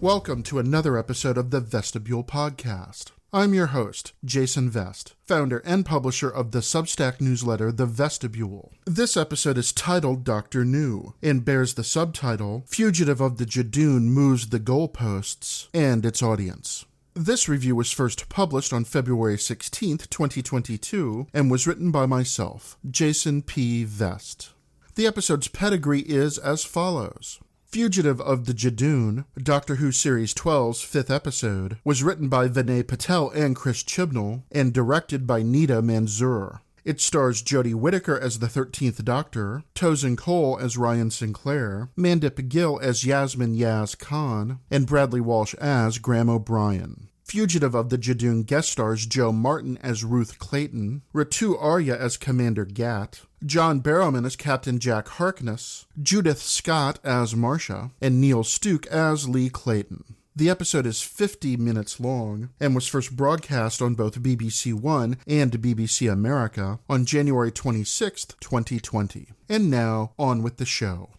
Welcome to another episode of the Vestibule podcast. I'm your host, Jason Vest, founder and publisher of the Substack newsletter, The Vestibule. This episode is titled Dr. New and bears the subtitle, Fugitive of the Judoon Moves the Goalposts and Its Audience. This review was first published on February 16th, 2022, and was written by myself, Jason P. Vest. The episode's pedigree is as follows. Fugitive of the Judoon, Doctor Who Series 12's fifth episode, was written by Vinay Patel and Chris Chibnall and directed by Nita Manzoor. It stars Jodie Whittaker as the 13th Doctor, Tosin Cole as Ryan Sinclair, Mandip Gill as Yasmin Yaz Khan, and Bradley Walsh as Graham O'Brien. Fugitive of the Judoon guest stars Joe Martin as Ruth Clayton, Ritu Arya as Commander Gat, John Barrowman as Captain Jack Harkness, Judith Scott as Marcia, and Neil Stuke as Lee Clayton. The episode is 50 minutes long and was first broadcast on both BBC One and BBC America on January 26, 2020. And now, on with the show.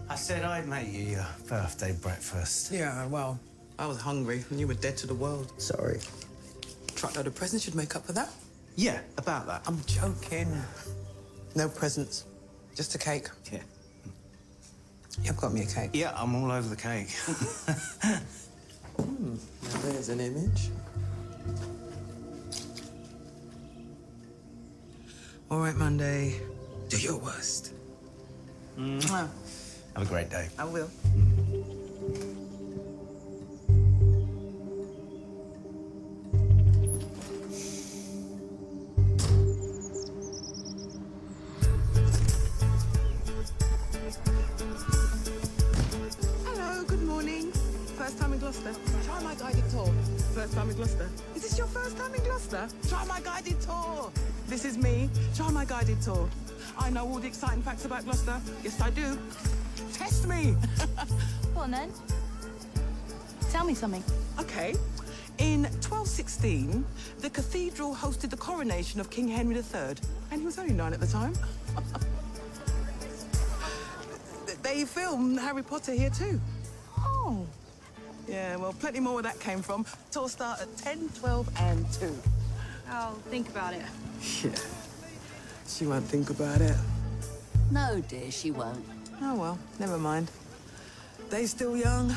I said I'd make you your birthday breakfast. Yeah, well, I was hungry and you were dead to the world. Sorry. Truckload of presents should make up for that. Yeah, about that. I'm joking. No presents, just a cake. Yeah. You've got me a cake. Yeah, I'm all over the cake. Now there's an image. All right, Monday, do your worst. Mwah. Have a great day. I will. Hello, good morning. First time in Gloucester. Try my guided tour. First time in Gloucester. Is this your first time in Gloucester? Try my guided tour. This is me. Try my guided tour. I know all the exciting facts about Gloucester. Yes, I do. Test me. Go on then. Tell me something. Okay. In 1216, the cathedral hosted the coronation of King Henry III, and he was only 9 at the time. They filmed Harry Potter here too. Oh. Yeah, well, plenty more where that came from. Tour start at 10, 12, and 2. I'll think about it. Yeah. She won't think about it. No, dear, she won't. Oh, well, never mind. They still young.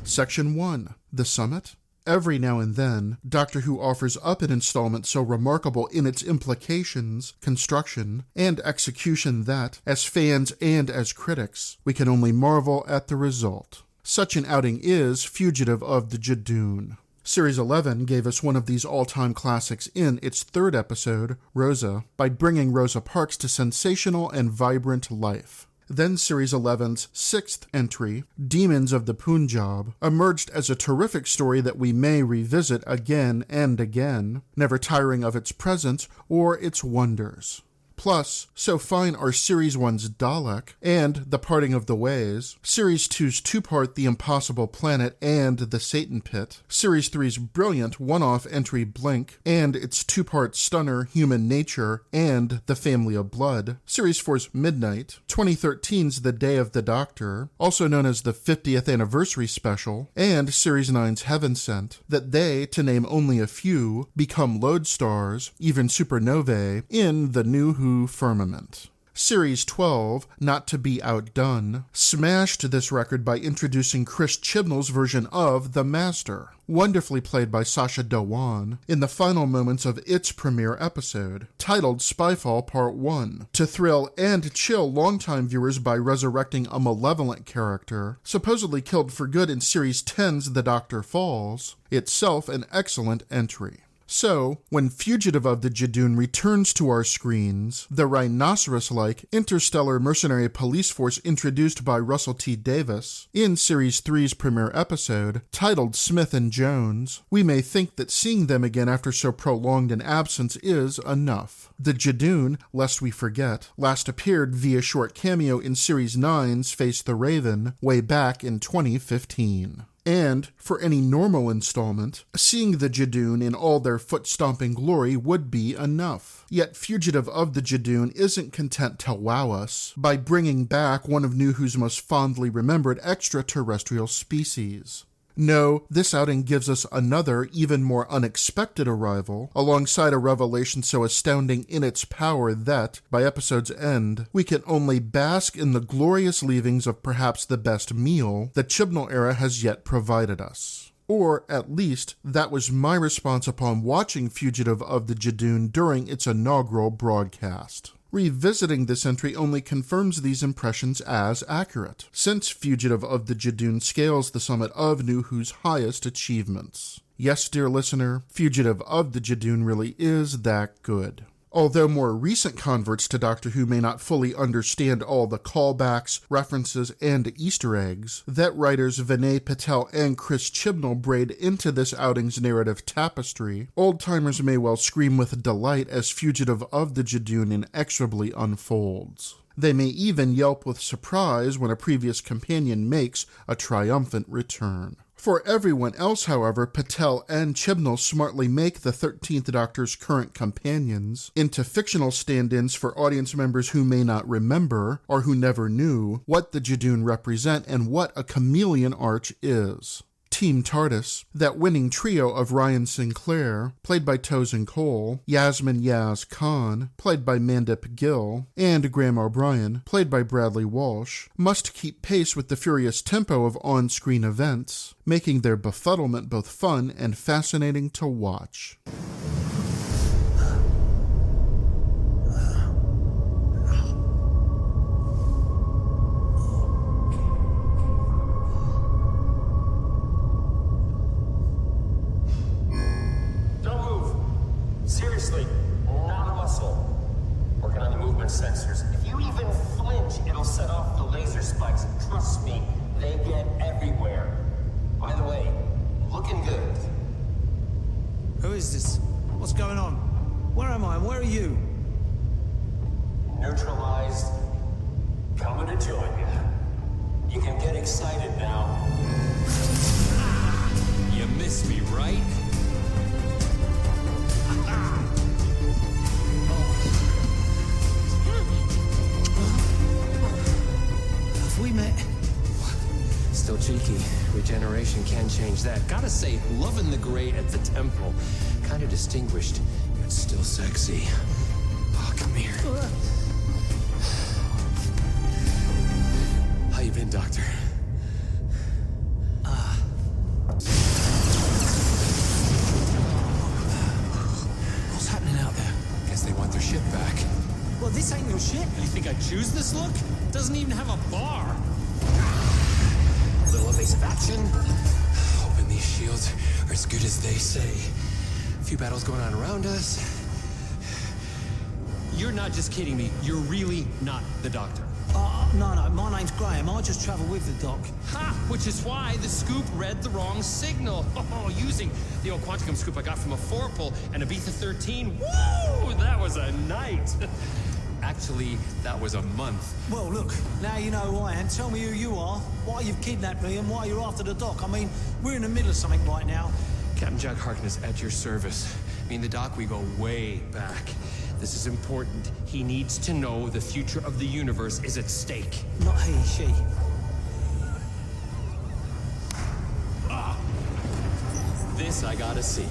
Section 1. The Summit. Every now and then, Doctor Who offers up an installment so remarkable in its implications, construction, and execution that, as fans and as critics, we can only marvel at the result. Such an outing is Fugitive of the Judoon. Series 11 gave us one of these all-time classics in its third episode, Rosa, by bringing Rosa Parks to sensational and vibrant life. Then Series 11's sixth entry, Demons of the Punjab, emerged as a terrific story that we may revisit again and again, never tiring of its presence or its wonders. Plus, so fine are Series 1's Dalek and The Parting of the Ways, Series 2's two-part The Impossible Planet and The Satan Pit, Series 3's brilliant one-off entry Blink, and its two-part stunner Human Nature and The Family of Blood, Series 4's Midnight, 2013's The Day of the Doctor, also known as the 50th Anniversary Special, and Series 9's Heaven Sent, that they, to name only a few, become lodestars, even supernovae, in the New Who firmament. Series 12, Not to Be Outdone, smashed this record by introducing Chris Chibnall's version of The Master, wonderfully played by Sacha Dhawan, in the final moments of its premiere episode, titled Spyfall Part 1, to thrill and chill longtime viewers by resurrecting a malevolent character, supposedly killed for good in Series 10's The Doctor Falls, itself an excellent entry. So, when Fugitive of the Judoon returns to our screens, the rhinoceros-like interstellar mercenary police force introduced by Russell T. Davis in Series 3's premiere episode, titled Smith and Jones, we may think that seeing them again after so prolonged an absence is enough. The Judoon, lest we forget, last appeared via short cameo in Series 9's Face the Raven way back in 2015. And, for any normal installment, seeing the Judoon in all their foot-stomping glory would be enough. Yet Fugitive of the Judoon isn't content to wow us by bringing back one of New Who's most fondly remembered extraterrestrial species. No, this outing gives us another, even more unexpected arrival, alongside a revelation so astounding in its power that, by episode's end, we can only bask in the glorious leavings of perhaps the best meal the Chibnall era has yet provided us. Or, at least, that was my response upon watching Fugitive of the Judoon during its inaugural broadcast. Revisiting this entry only confirms these impressions as accurate, since Fugitive of the Judoon scales the summit of New Who's highest achievements. Yes, dear listener, Fugitive of the Judoon really is that good. Although more recent converts to Doctor Who may not fully understand all the callbacks, references, and Easter eggs that writers Vinay Patel and Chris Chibnall braid into this outing's narrative tapestry, old-timers may well scream with delight as Fugitive of the Judoon inexorably unfolds. They may even yelp with surprise when a previous companion makes a triumphant return. For everyone else, however, Patel and Chibnall smartly make the 13th Doctor's current companions into fictional stand-ins for audience members who may not remember, or who never knew, what the Judoon represent and what a chameleon arch is. Team TARDIS, that winning trio of Ryan Sinclair, played by Tosin Cole, Yasmin Yaz Khan, played by Mandip Gill, and Graham O'Brien, played by Bradley Walsh, must keep pace with the furious tempo of on-screen events, making their befuddlement both fun and fascinating to watch. Seriously, not a muscle. Working on the movement sensors. If you even flinch, it'll set off the laser spikes. Trust me, they get everywhere. By the way, looking good. Who is this? What's going on? Where am I and where are you? Neutralized. Coming to join you. You can get excited now. You miss me, right? Have we met? Still cheeky. Regeneration can change that. Gotta say, loving the gray at the temple. Kind of distinguished, yet still sexy. Oh, come here. How you been, Doctor? What's happening out there? Guess they want their ship back. Well, this ain't your ship. You think I choose this look? Doesn't even have a bar. Little evasive action. Hoping these shields are as good as they say. A few battles going on around us. You're not just kidding me. You're really not the Doctor. No, my name's Graham. I just travel with the doc. Ha! Which is why the scoop read the wrong signal. Oh, using the old Quanticum scoop I got from a 4-pull and a Ibiza 13. Woo! That was a night. Actually, that was a month. Well, look, now you know who I am. Tell me who you are, why you've kidnapped me, and why you're after the doc. I mean, we're in the middle of something right now. Captain Jack Harkness at your service. Me and the Doc, we go way back. This is important. He needs to know the future of the universe is at stake. Not he, she. This I gotta see.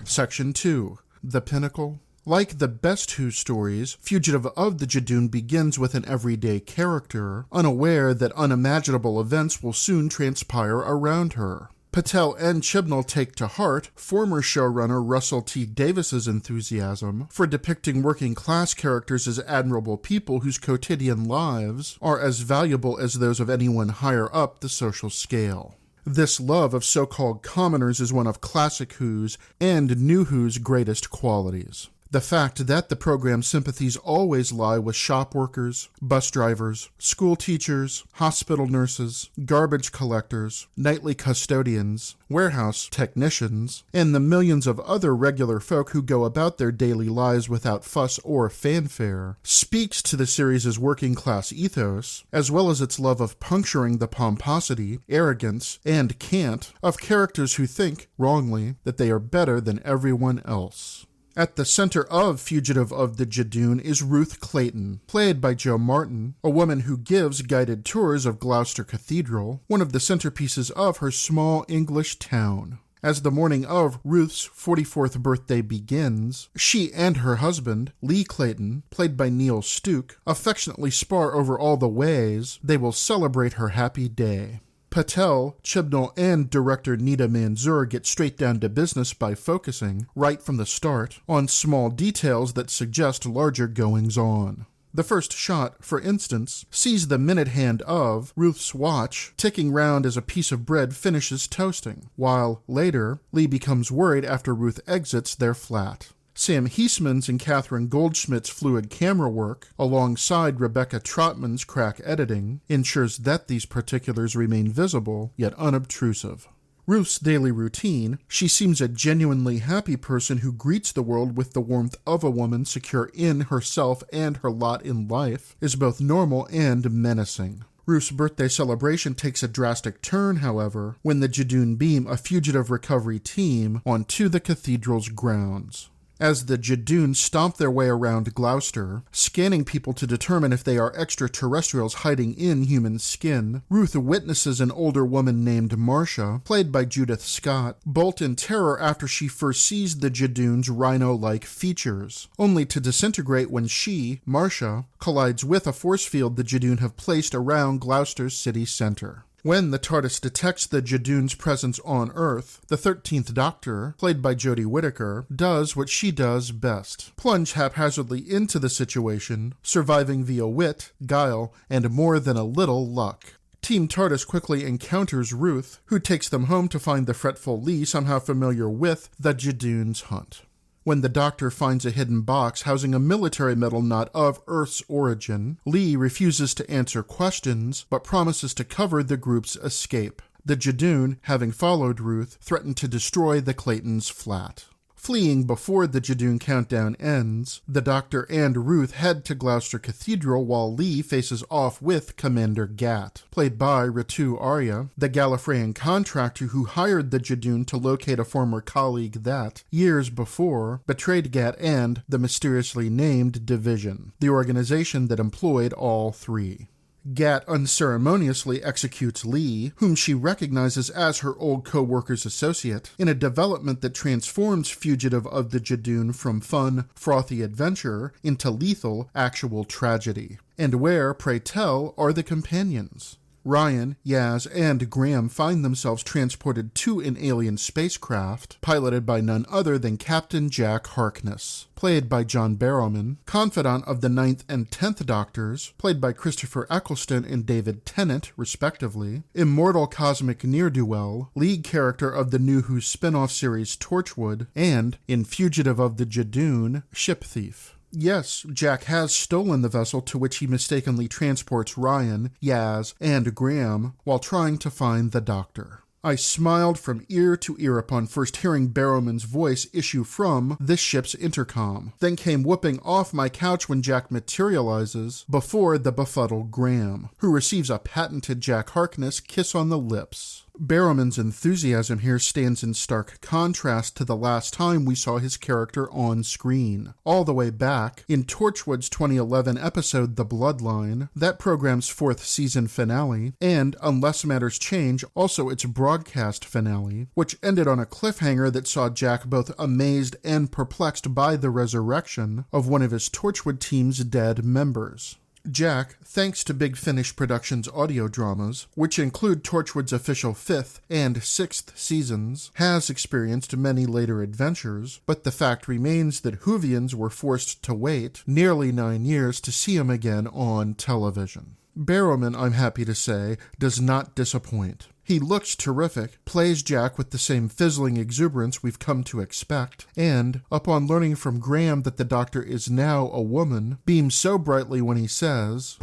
Section 2. The Pinnacle Like the best Who stories, Fugitive of the Judoon begins with an everyday character, unaware that unimaginable events will soon transpire around her. Patel and Chibnall take to heart former showrunner Russell T. Davis's enthusiasm for depicting working-class characters as admirable people whose quotidian lives are as valuable as those of anyone higher up the social scale. This love of so-called commoners is one of classic Who's and new Who's greatest qualities. The fact that the program's sympathies always lie with shop workers, bus drivers, school teachers, hospital nurses, garbage collectors, nightly custodians, warehouse technicians, and the millions of other regular folk who go about their daily lives without fuss or fanfare, speaks to the series' working-class ethos, as well as its love of puncturing the pomposity, arrogance, and cant of characters who think, wrongly, that they are better than everyone else. At the center of Fugitive of the Judoon is Ruth Clayton, played by Jo Martin, a woman who gives guided tours of Gloucester Cathedral, one of the centerpieces of her small English town. As the morning of Ruth's 44th birthday begins, she and her husband, Lee Clayton, played by Neil Stuke, affectionately spar over all the ways they will celebrate her happy day. Patel, Chibnall, and director Nita Manzoor get straight down to business by focusing, right from the start, on small details that suggest larger goings-on. The first shot, for instance, sees the minute hand of Ruth's watch ticking round as a piece of bread finishes toasting, while later, Lee becomes worried after Ruth exits their flat. Sam Heisman's and Catherine Goldschmidt's fluid camera work, alongside Rebecca Trotman's crack editing, ensures that these particulars remain visible, yet unobtrusive. Ruth's daily routine, she seems a genuinely happy person who greets the world with the warmth of a woman secure in herself and her lot in life, is both normal and menacing. Ruth's birthday celebration takes a drastic turn, however, when the Judoon beam a fugitive recovery team onto the cathedral's grounds. As the Judoon stomp their way around Gloucester, scanning people to determine if they are extraterrestrials hiding in human skin, Ruth witnesses an older woman named Marcia, played by Judith Scott, bolt in terror after she first sees the Judoon's rhino-like features, only to disintegrate when she, Marcia, collides with a force field the Judoon have placed around Gloucester's city center. When the TARDIS detects the Judoon's presence on Earth, the 13th Doctor, played by Jodie Whittaker, does what she does best: plunge haphazardly into the situation, surviving via wit, guile, and more than a little luck. Team TARDIS quickly encounters Ruth, who takes them home to find the fretful Lee somehow familiar with the Judoon's hunt. When the Doctor finds a hidden box housing a military medal not of Earth's origin, Lee refuses to answer questions, but promises to cover the group's escape. The Judoon, having followed Ruth, threaten to destroy the Claytons' flat. Fleeing before the Judoon countdown ends, the Doctor and Ruth head to Gloucester Cathedral while Lee faces off with Commander Gat, played by Ritu Arya, the Gallifreyan contractor who hired the Judoon to locate a former colleague that, years before, betrayed Gat and the mysteriously named Division, the organization that employed all three. Gat unceremoniously executes Lee, whom she recognizes as her old co-worker's associate, in a development that transforms Fugitive of the Judoon from fun, frothy adventure into lethal, actual tragedy. And where, pray tell, are the companions? Ryan, Yaz, and Graham find themselves transported to an alien spacecraft, piloted by none other than Captain Jack Harkness, played by John Barrowman, confidant of the 9th and 10th Doctors, played by Christopher Eccleston and David Tennant, respectively, immortal cosmic ne'er-do-well, lead character of the New Who spin-off series Torchwood, and, in Fugitive of the Judoon, Ship Thief. Yes, Jack has stolen the vessel to which he mistakenly transports Ryan, Yaz, and Graham while trying to find the Doctor. I smiled from ear to ear upon first hearing Barrowman's voice issue from this ship's intercom, then came whooping off my couch when Jack materializes before the befuddled Graham, who receives a patented Jack Harkness kiss on the lips. Barrowman's enthusiasm here stands in stark contrast to the last time we saw his character on screen. All the way back in Torchwood's 2011 episode The Bloodline, that program's 4th season finale, and Unless Matters Change, also its broadcast finale, which ended on a cliffhanger that saw Jack both amazed and perplexed by the resurrection of one of his Torchwood team's dead members. Jack, thanks to Big Finish Productions' audio dramas, which include Torchwood's official 5th and 6th seasons, has experienced many later adventures, but the fact remains that Whovians were forced to wait nearly 9 years to see him again on television. Barrowman, I'm happy to say, does not disappoint. He looks terrific, plays Jack with the same fizzling exuberance we've come to expect, and, upon learning from Graham that the Doctor is now a woman, beams so brightly when he says,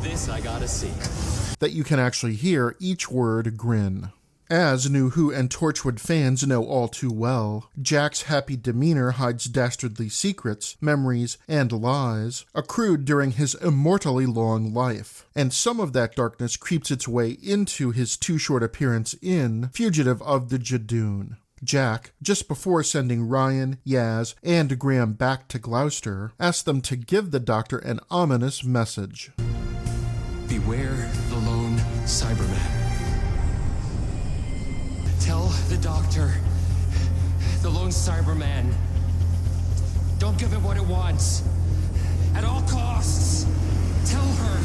This I gotta see. that you can actually hear each word grin. As New Who and Torchwood fans know all too well, Jack's happy demeanor hides dastardly secrets, memories, and lies accrued during his immortally long life, and some of that darkness creeps its way into his too short appearance in Fugitive of the Judoon. Jack, just before sending Ryan, Yaz, and Graham back to Gloucester, asks them to give the Doctor an ominous message. Beware the lone Cyberman. Tell the Doctor, the lone Cyberman, don't give it what it wants. At all costs, tell her.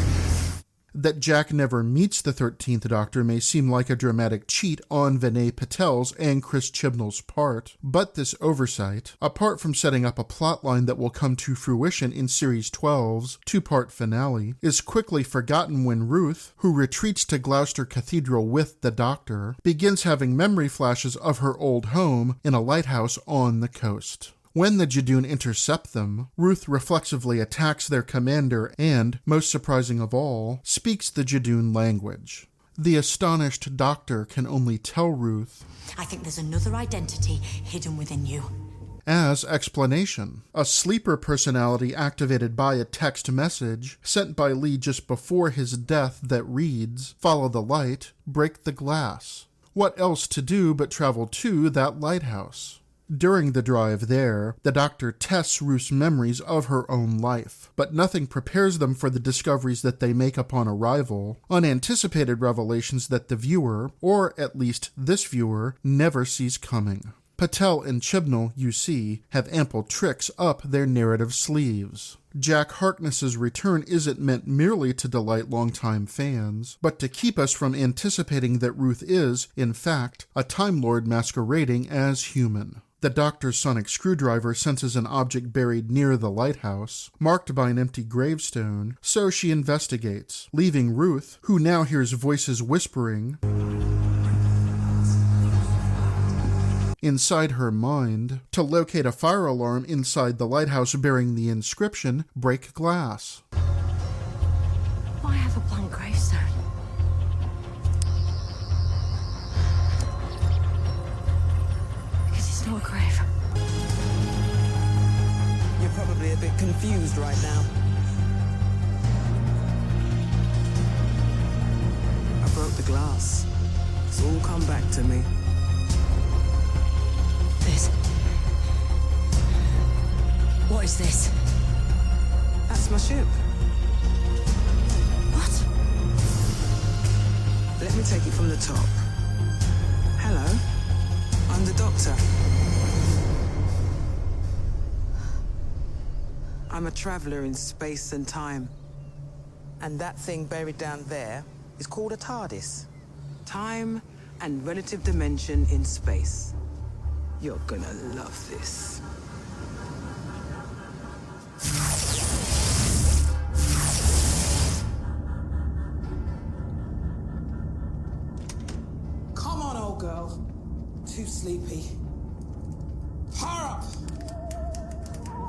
That Jack never meets the 13th Doctor may seem like a dramatic cheat on Vinay Patel's and Chris Chibnall's part, but this oversight, apart from setting up a plotline that will come to fruition in Series 12's 2-part finale, is quickly forgotten when Ruth, who retreats to Gloucester Cathedral with the Doctor, begins having memory flashes of her old home in a lighthouse on the coast. When the Judoon intercept them, Ruth reflexively attacks their commander and, most surprising of all, speaks the Judoon language. The astonished Doctor can only tell Ruth, I think there's another identity hidden within you. As explanation, a sleeper personality activated by a text message sent by Lee just before his death that reads, "Follow the light, break the glass." What else to do but travel to that lighthouse? During the drive there, the Doctor tests Ruth's memories of her own life, but nothing prepares them for the discoveries that they make upon arrival, unanticipated revelations that the viewer, or at least this viewer, never sees coming. Patel and Chibnall, you see, have ample tricks up their narrative sleeves. Jack Harkness's return isn't meant merely to delight longtime fans, but to keep us from anticipating that Ruth is, in fact, a Time Lord masquerading as human. The Doctor's sonic screwdriver senses an object buried near the lighthouse, marked by an empty gravestone, so she investigates, leaving Ruth, who now hears voices whispering inside her mind, to locate a fire alarm inside the lighthouse bearing the inscription, "Break glass." Why have a blank gravestone? Because it's not a grave. You're probably a bit confused right now. I broke the glass. It's all come back to me. What is this? That's my ship. What? Let me take it from the top. Hello, I'm the Doctor. I'm a traveler in space and time. And that thing buried down there is called a TARDIS. Time and relative dimension in space. You're gonna love this. Come on, old girl. Too sleepy. Power up!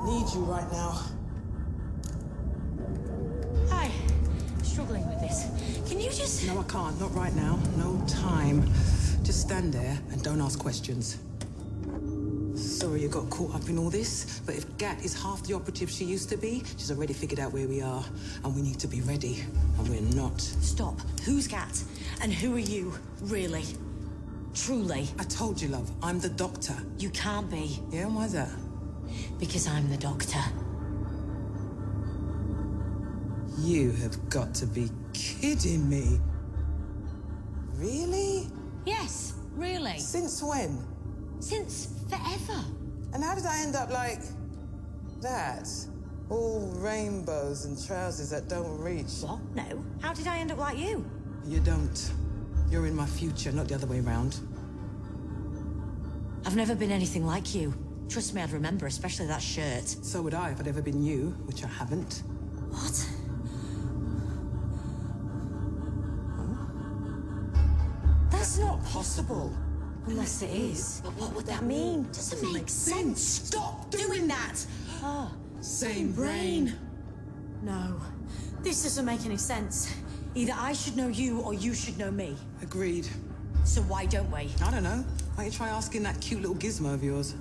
Need you right now. Hi. Struggling with this. Can you just... No, I can't. Not right now. No time. Just stand there and don't ask questions. So, sorry you got caught up in all this, but if Gat is half the operative she used to be, she's already figured out where we are, and we need to be ready, and we're not. Stop. Who's Gat? And who are you, really? Truly? I told you, love, I'm the doctor. You can't be. Yeah, and why's that? Because I'm the doctor. You have got to be kidding me. Really? Yes, really. Since when? Since forever. And how did I end up like that? All rainbows and trousers that don't reach. What? No. How did I end up like you? You don't. You're in my future, not the other way round. I've never been anything like you. Trust me, I'd remember, especially that shirt. So would I if I'd ever been you, which I haven't. What? That's not possible. Unless it is. But what would that mean? Doesn't make sense. Stop Doing that! Ah, Same brain. no. This doesn't make any sense. Either I should know you or you should know me. Agreed. So why don't we? I don't know. Why don't you try asking that cute little gizmo of yours?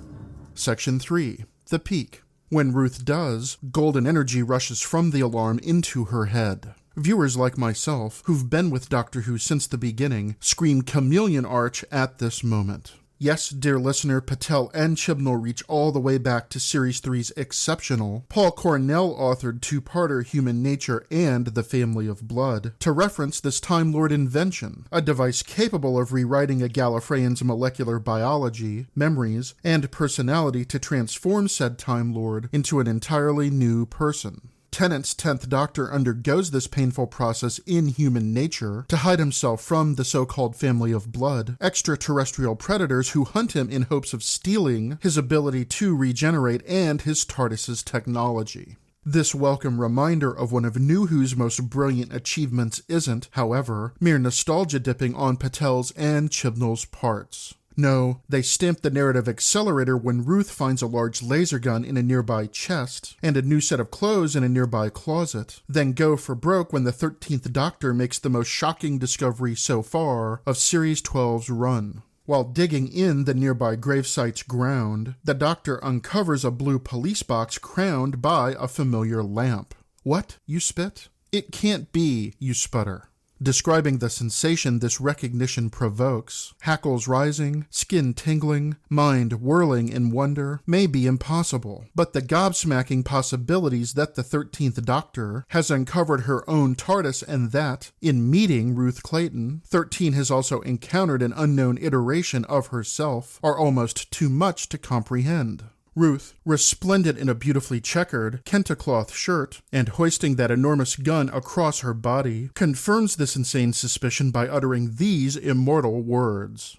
Section 3. The Peak. When Ruth does, golden energy rushes from the alarm into her head. Viewers like myself, who've been with Doctor Who since the beginning, scream chameleon arch at this moment. Yes, dear listener, Patel and Chibnall reach all the way back to Series 3's exceptional, Paul Cornell-authored two-parter Human Nature and The Family of Blood, to reference this Time Lord invention, a device capable of rewriting a Gallifreyan's molecular biology, memories, and personality to transform said Time Lord into an entirely new person. Tennant's 10th Doctor undergoes this painful process in Human Nature to hide himself from the so-called Family of Blood, extraterrestrial predators who hunt him in hopes of stealing his ability to regenerate and his TARDIS's technology. This welcome reminder of one of New Who's most brilliant achievements isn't, however, mere nostalgia dipping on Patel's and Chibnall's parts. No, they stamp the narrative accelerator when Ruth finds a large laser gun in a nearby chest and a new set of clothes in a nearby closet, then go for broke when the 13th Doctor makes the most shocking discovery so far of Series 12's run. While digging in the nearby gravesite's ground, the Doctor uncovers a blue police box crowned by a familiar lamp. What, you spit? It can't be, you sputter. Describing the sensation this recognition provokes, hackles rising, skin tingling, mind whirling in wonder, may be impossible, but the gobsmacking possibilities that the 13th Doctor has uncovered her own TARDIS and that, in meeting Ruth Clayton, 13 has also encountered an unknown iteration of herself are almost too much to comprehend. Ruth, resplendent in a beautifully checkered Kenta-cloth shirt and hoisting that enormous gun across her body, confirms this insane suspicion by uttering these immortal words.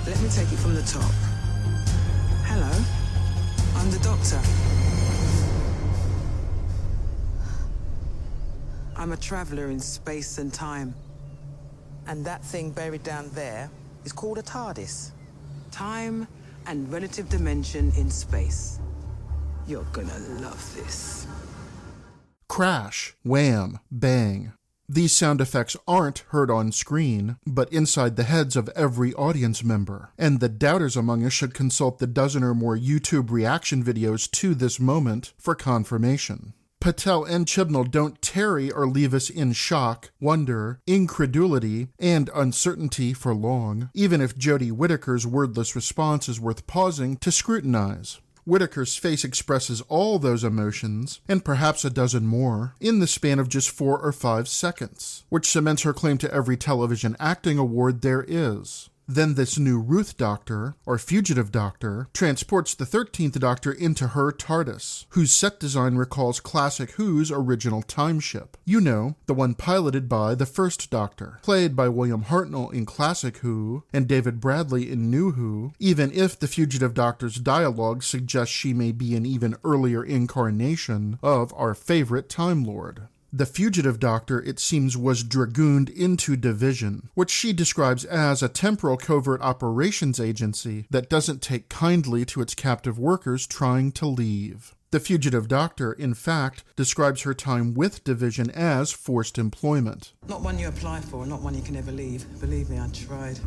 Let me take it from the top. Hello, I'm the Doctor. I'm a traveler in space and time. And that thing buried down there is called a TARDIS. Time and relative dimension in space. You're gonna love this. Crash, wham, bang. These sound effects aren't heard on screen, but inside the heads of every audience member, and the doubters among us should consult the dozen or more YouTube reaction videos to this moment for confirmation. Patel and Chibnall don't tarry or leave us in shock, wonder, incredulity, and uncertainty for long, even if Jodie Whittaker's wordless response is worth pausing to scrutinize. Whittaker's face expresses all those emotions, and perhaps a dozen more, in the span of just 4 or 5 seconds, which cements her claim to every television acting award there is. Then this new Ruth Doctor, or Fugitive Doctor, transports the 13th Doctor into her TARDIS, whose set design recalls classic Who's original time ship. You know, the one piloted by the First Doctor, played by William Hartnell in Classic Who, and David Bradley in New Who, even if the Fugitive Doctor's dialogue suggests she may be an even earlier incarnation of our favorite Time Lord. The Fugitive Doctor, it seems, was dragooned into Division, which she describes as a temporal covert operations agency that doesn't take kindly to its captive workers trying to leave. The Fugitive Doctor, in fact, describes her time with Division as forced employment. Not one you apply for, not one you can ever leave. Believe me, I tried.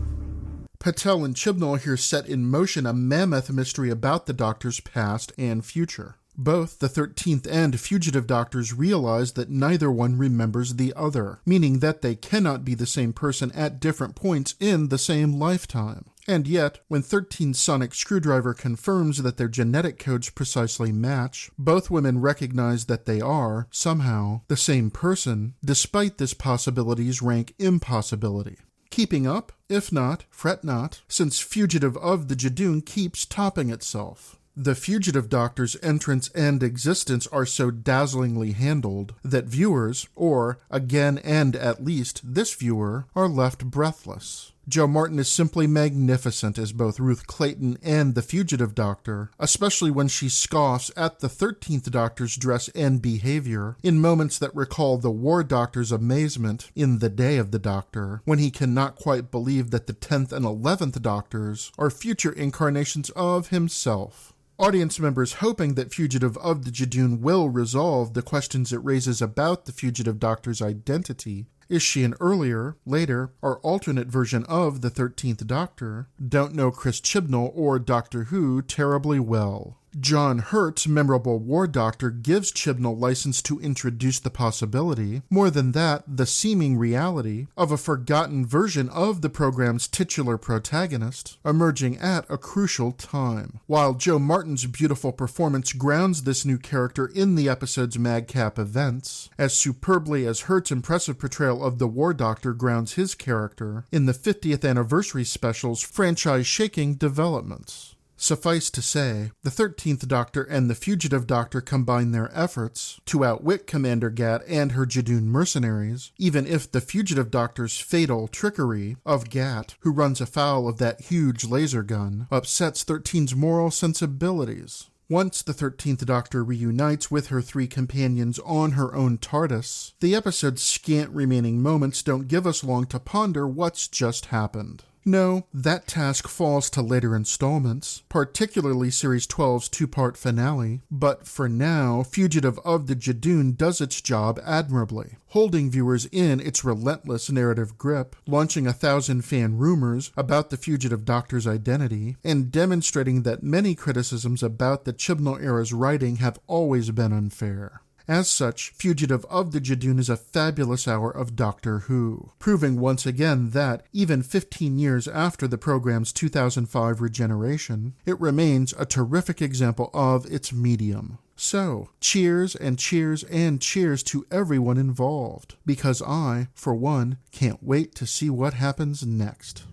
Patel and Chibnall here set in motion a mammoth mystery about the Doctor's past and future. Both the 13th and Fugitive Doctors realize that neither one remembers the other, meaning that they cannot be the same person at different points in the same lifetime. And yet, when 13 Sonic Screwdriver confirms that their genetic codes precisely match, both women recognize that they are, somehow, the same person, despite this possibility's rank impossibility. Keeping up? If not, fret not, since Fugitive of the Judoon keeps topping itself. The Fugitive Doctor's entrance and existence are so dazzlingly handled that viewers, or, again and at least this viewer, are left breathless. Jo Martin is simply magnificent as both Ruth Clayton and the Fugitive Doctor, especially when she scoffs at the 13th Doctor's dress and behavior in moments that recall the War Doctor's amazement in The Day of the Doctor, when he cannot quite believe that the 10th and 11th Doctors are future incarnations of himself. Audience members hoping that Fugitive of the Judoon will resolve the questions it raises about the Fugitive Doctor's identity. Is she an earlier, later, or alternate version of the 13th Doctor? Don't know Chris Chibnall or Doctor Who terribly well. John Hurt's memorable War Doctor gives Chibnall license to introduce the possibility, more than that, the seeming reality, of a forgotten version of the program's titular protagonist, emerging at a crucial time. While Jo Martin's beautiful performance grounds this new character in the episode's madcap events, as superbly as Hurt's impressive portrayal of the War Doctor grounds his character in the 50th anniversary special's franchise-shaking developments. Suffice to say, the 13th Doctor and the Fugitive Doctor combine their efforts to outwit Commander Gat and her Judoon mercenaries, even if the Fugitive Doctor's fatal trickery of Gat, who runs afoul of that huge laser gun, upsets 13's moral sensibilities. Once the 13th Doctor reunites with her three companions on her own TARDIS, the episode's scant remaining moments don't give us long to ponder what's just happened. No, that task falls to later installments, particularly Series 12's two-part finale, but for now, Fugitive of the Judoon does its job admirably, holding viewers in its relentless narrative grip, launching 1,000 fan rumors about the Fugitive Doctor's identity, and demonstrating that many criticisms about the Chibnall era's writing have always been unfair. As such, Fugitive of the Judoon is a fabulous hour of Doctor Who, proving once again that, even 15 years after the program's 2005 regeneration, it remains a terrific example of its medium. So, cheers and cheers and cheers to everyone involved, because I, for one, can't wait to see what happens next.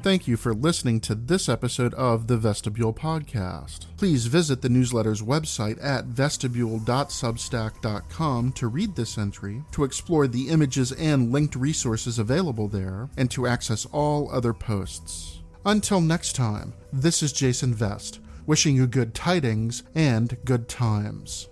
Thank you for listening to this episode of the Vestibule Podcast. Please visit the newsletter's website at vestibule.substack.com to read this entry, to explore the images and linked resources available there, and to access all other posts. Until next time, this is Jason Vest, wishing you good tidings and good times.